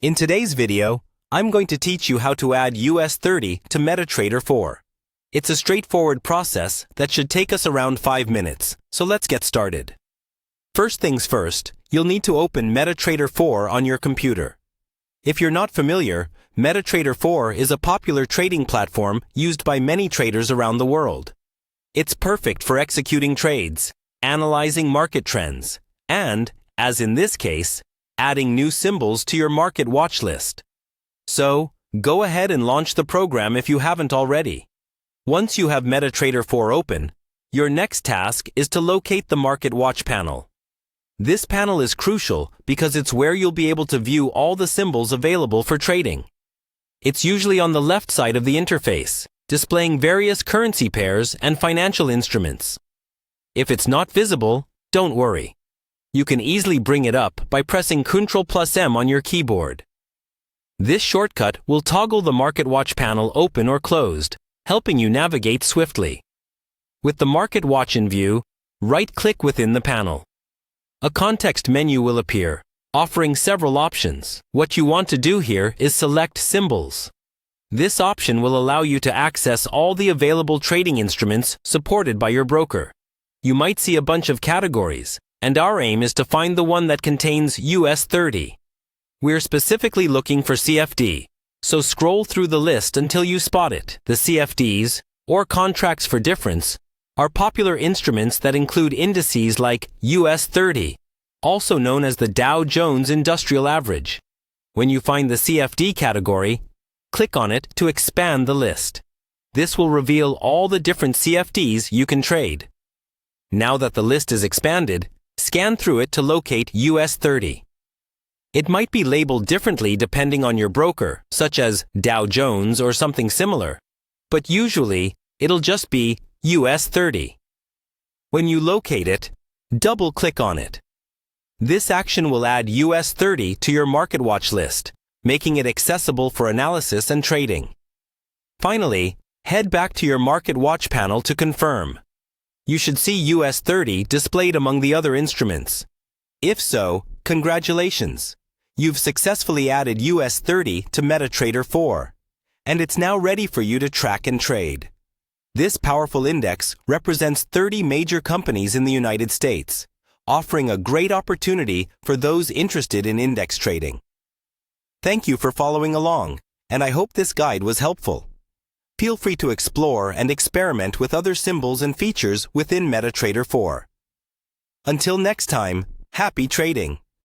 In today's video, I'm going to teach you how to add US30 to MetaTrader 4. It's a straightforward process that should take us around 5 minutes, so let's get started. First things first, you'll need to open MetaTrader 4 on your computer. If you're not familiar, MetaTrader 4 is a popular trading platform used by many traders around the world. It's perfect for executing trades, analyzing market trends, and, as in this case, adding new symbols to your market watch list. So, go ahead and launch the program if you haven't already. Once you have MetaTrader 4 open, your next task is to locate the Market Watch panel. This panel is crucial because it's where you'll be able to view all the symbols available for trading. It's usually on the left side of the interface, displaying various currency pairs and financial instruments. If it's not visible, don't worry. You can easily bring it up by pressing Ctrl+M on your keyboard. This shortcut will toggle the Market Watch panel open or closed, helping you navigate swiftly. With the Market Watch in view, right-click within the panel. A context menu will appear, offering several options. What you want to do here is select Symbols. This option will allow you to access all the available trading instruments supported by your broker. You might see a bunch of categories, and our aim is to find the one that contains US30. We're specifically looking for CFD, so scroll through the list until you spot it. The CFDs, or contracts for difference, are popular instruments that include indices like US30, also known as the Dow Jones Industrial Average. When you find the CFD category, click on it to expand the list. This will reveal all the different CFDs you can trade. Now that the list is expanded, scan through it to locate US30. It might be labeled differently depending on your broker, such as Dow Jones or something similar, but usually it'll just be US30. When you locate it, double-click on it. This action will add US30 to your Market Watch list, making it accessible for analysis and trading. Finally, head back to your Market Watch panel to confirm. You should see US30 displayed among the other instruments. If so, congratulations! You've successfully added US30 to MetaTrader 4, and it's now ready for you to track and trade. This powerful index represents 30 major companies in the United States, offering a great opportunity for those interested in index trading. Thank you for following along, and I hope this guide was helpful. Feel free to explore and experiment with other symbols and features within MetaTrader 4. Until next time, happy trading!